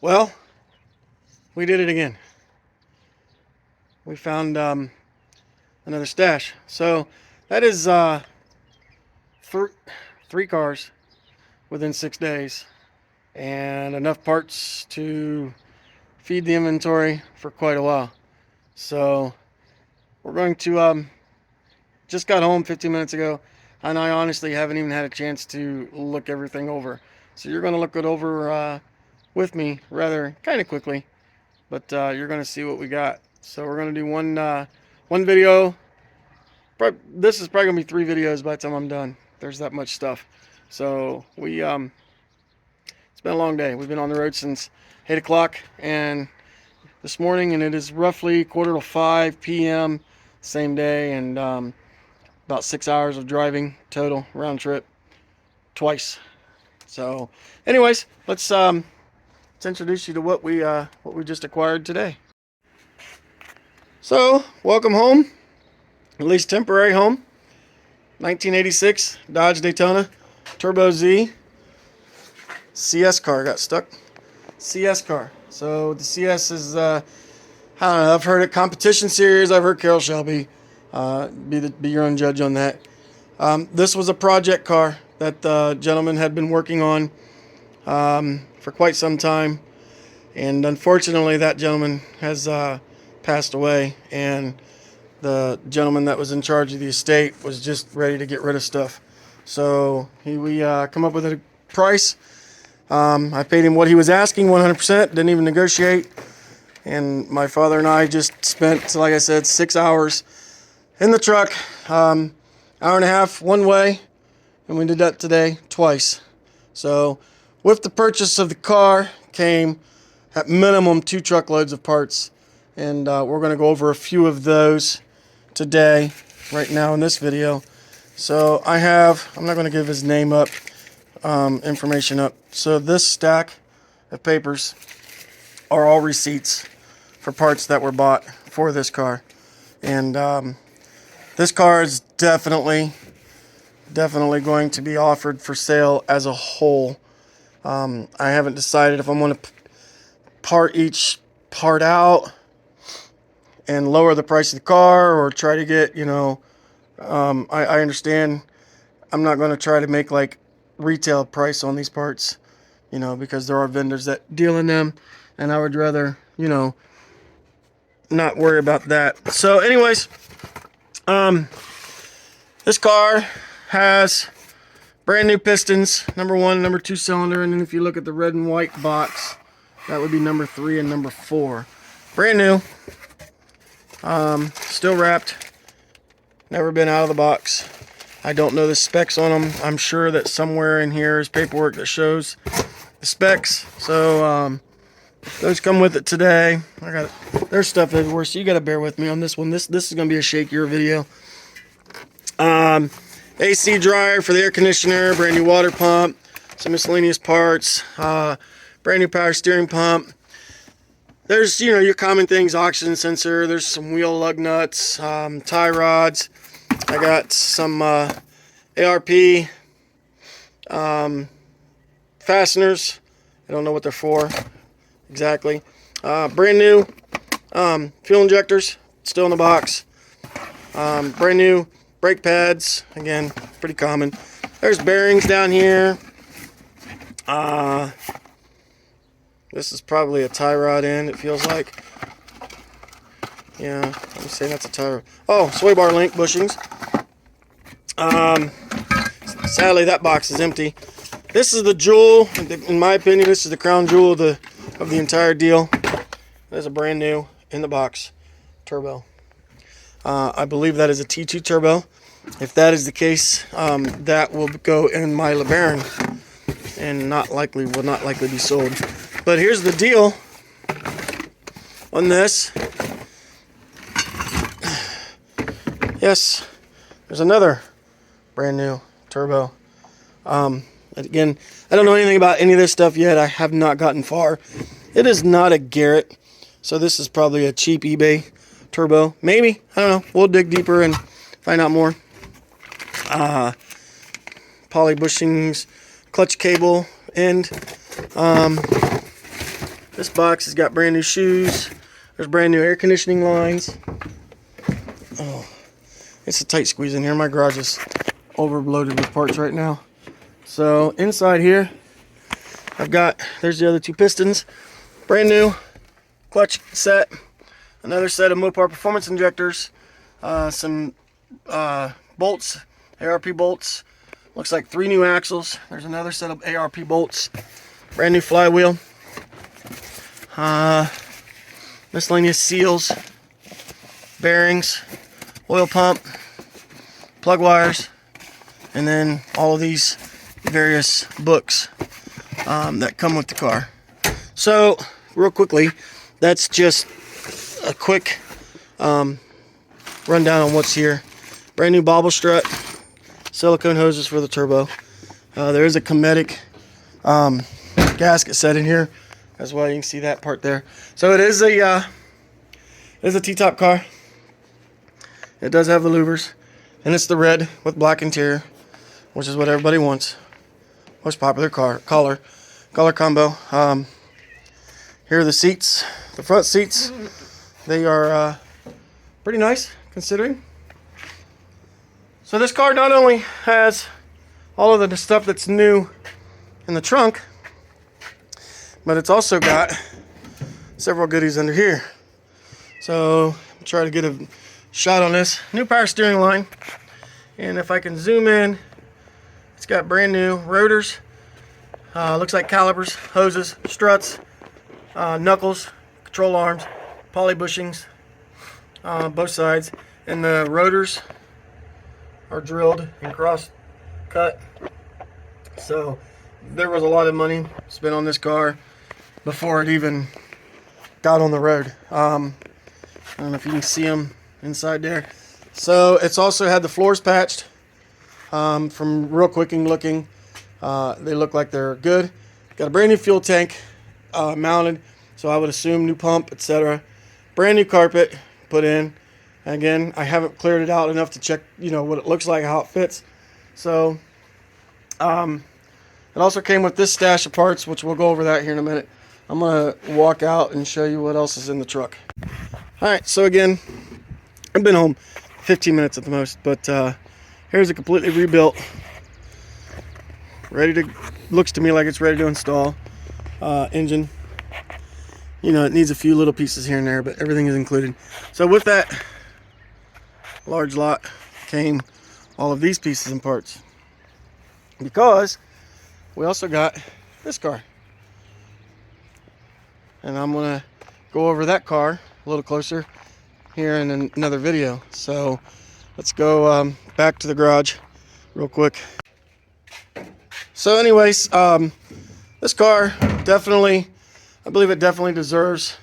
Well, we did it again. We found another stash. So that is three cars within 6 days, and enough parts to feed the inventory for quite a while. So we're going to just got home 15 minutes ago, and I honestly haven't even had a chance to look everything over. So you're going to look it over with me rather kind of quickly, but you're going to see what we got. So we're going to do one video. This is probably going to be 3 videos by the time I'm done. There's that much stuff. So it's been a long day. We've been on the road since 8 o'clock and this morning, and it is roughly 4:45 p.m. same day, and about 6 hours of driving total round trip twice. So anyways, let's introduce you to what we just acquired today. So welcome home, at least temporary home. 1986 Dodge Daytona Turbo Z CS car. Got stuck. CS car. So the CS is I don't know, I've heard it competition series. I've heard Carroll Shelby. Be your own judge on that. This was a project car that the gentleman had been working on for quite some time, and unfortunately that gentleman has passed away, and the gentleman that was in charge of the estate was just ready to get rid of stuff. So we come up with a price. I paid him what he was asking, 100%, didn't even negotiate. And my father and I just spent, like I said, 6 hours in the truck, hour and a half one way, and we did that today twice. So with the purchase of the car came at minimum 2 truckloads of parts, and we're going to go over a few of those today, right now in this video. So I'm not going to give his name up, information up. So this stack of papers are all receipts for parts that were bought for this car. And this car is definitely going to be offered for sale as a whole. I haven't decided if I'm going to part each part out and lower the price of the car, or try to get, I understand I'm not going to try to make like retail price on these parts, because there are vendors that deal in them, and I would rather, not worry about that. So anyways, this car has brand new pistons, number 1, number 2 cylinder, and then if you look at the red and white box, that would be number 3 and number 4. Brand new. Still wrapped. Never been out of the box. I don't know the specs on them. I'm sure that somewhere in here is paperwork that shows the specs. So those come with it today. There's stuff everywhere, so you got to bear with me on this one. This is going to be a shakier video. AC dryer for the air conditioner, brand new water pump, some miscellaneous parts, brand new power steering pump. There's, your common things, oxygen sensor, there's some wheel lug nuts, tie rods. I got some ARP fasteners. I don't know what they're for exactly. Brand new fuel injectors, still in the box. Brand new brake pads, again, pretty common. There's bearings down here. This is probably a tie rod end, it feels like. Yeah, let me say that's a tie rod. Oh, sway bar link bushings. Sadly, that box is empty. This is the jewel, in my opinion, this is the crown jewel of the entire deal. There's a brand new, in the box, turbo. I believe that is a T2 turbo. If that is the case, that will go in my LeBaron and will not likely be sold. But here's the deal on this. Yes, there's another brand new turbo. Again, I don't know anything about any of this stuff yet. I have not gotten far. It is not a Garrett, so this is probably a cheap eBay turbo. Maybe, I don't know. We'll dig deeper and find out more. Poly bushings, clutch cable end. This box has got brand new shoes. There's brand new air conditioning lines. Oh, it's a tight squeeze in here. My garage is overloaded with parts right now. So inside here, there's the other two pistons. Brand new clutch set. Another set of Mopar performance injectors. Some bolts, ARP bolts. Looks like 3 new axles. There's another set of ARP bolts. Brand new flywheel. Miscellaneous seals, bearings, oil pump, plug wires, and then all of these various books that come with the car. So, real quickly, that's just a quick rundown on what's here. Brand new bobble strut, silicone hoses for the turbo. There is a Cometic gasket set in here as well. You can see that part there. So it is a T-top car. It does have the louvers, and it's the red with black interior, which is what everybody wants. Most popular color combo. Here are the seats, the front seats. They are pretty nice considering. So this car not only has all of the stuff that's new in the trunk, but it's also got several goodies under here. So I'll try to get a shot on this. New power steering line, and if I can zoom in, it's got brand new rotors. Looks like calipers, hoses, struts, knuckles, control arms, poly bushings, both sides, and the rotors are drilled and cross cut. So there was a lot of money spent on this car before it even got on the road. I don't know if you can see them inside there. So it's also had the floors patched from real quicking looking. They look like they're good. Got a brand new fuel tank mounted, so I would assume new pump, etc. Brand new carpet put in. Again, I haven't cleared it out enough to check, what it looks like, how it fits. So it also came with this stash of parts, which we'll go over that here in a minute. I'm going to walk out and show you what else is in the truck. Alright, so again, I've been home 15 minutes at the most, but here's a completely rebuilt, looks to me like it's ready to install engine. It needs a few little pieces here and there, but everything is included. So with that large lot came all of these pieces and parts, because we also got this car, and I'm gonna go over that car a little closer here in another video. So let's go back to the garage real quick. So anyways, this car definitely, I believe it definitely deserves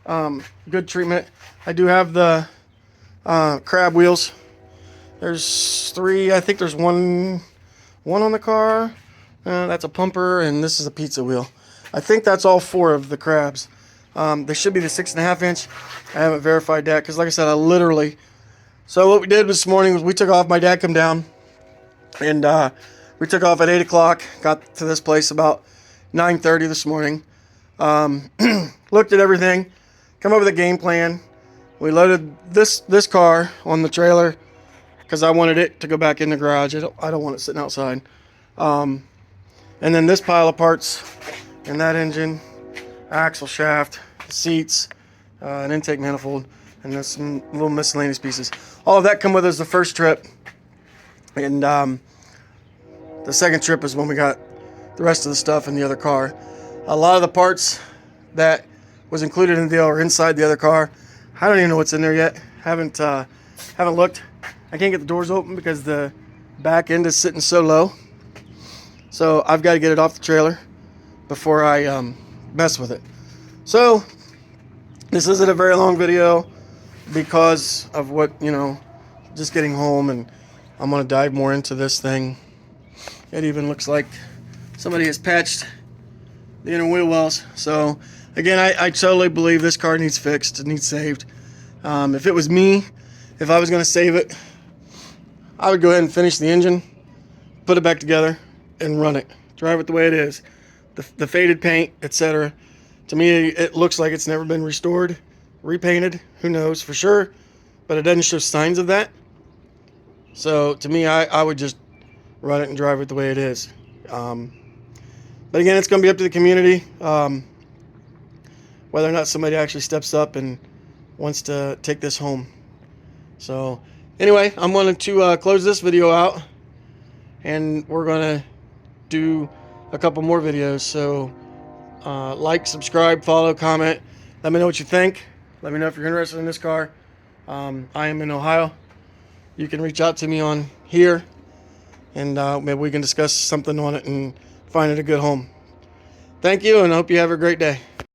good treatment. I do have the crab wheels. There's 3, I think there's one on the car. That's a pumper, and this is a pizza wheel. I think that's all 4 of the crabs. They should be the 6.5 inch. I haven't verified that because, like I said, so what we did this morning was we took off. My dad come down, and we took off at 8 o'clock. Got to this place about 9:30 this morning. Looked at everything, come up with a game plan. We loaded this car on the trailer because I wanted it to go back in the garage. I don't want it sitting outside. And then this pile of parts and that engine, axle shaft, seats, an intake manifold, and there's some little miscellaneous pieces. All of that come with us the first trip, and the second trip is when we got the rest of the stuff in the other car. A lot of the parts that was included in the deal are inside the other car. I don't even know what's in there yet. Haven't looked. I can't get the doors open because the back end is sitting so low. So I've got to get it off the trailer before I mess with it. So this isn't a very long video because of what, just getting home, and I'm going to dive more into this thing. It even looks like somebody has patched the inner wheel wells. So again, I totally believe this car needs fixed. It needs saved. If it was me, if I was going to save it, I would go ahead and finish the engine, put it back together, and run it. Drive it the way it is. The faded paint, etc. To me, it looks like it's never been restored, repainted. Who knows for sure, but it doesn't show signs of that. So to me, I would just run it and drive it the way it is. But again, it's going to be up to the community whether or not somebody actually steps up and wants to take this home. So anyway, I'm going to close this video out, and we're going to do a couple more videos. So like, subscribe, follow, comment. Let me know what you think. Let me know if you're interested in this car. I am in Ohio. You can reach out to me on here, and maybe we can discuss something on it and find it a good home. Thank you, and I hope you have a great day.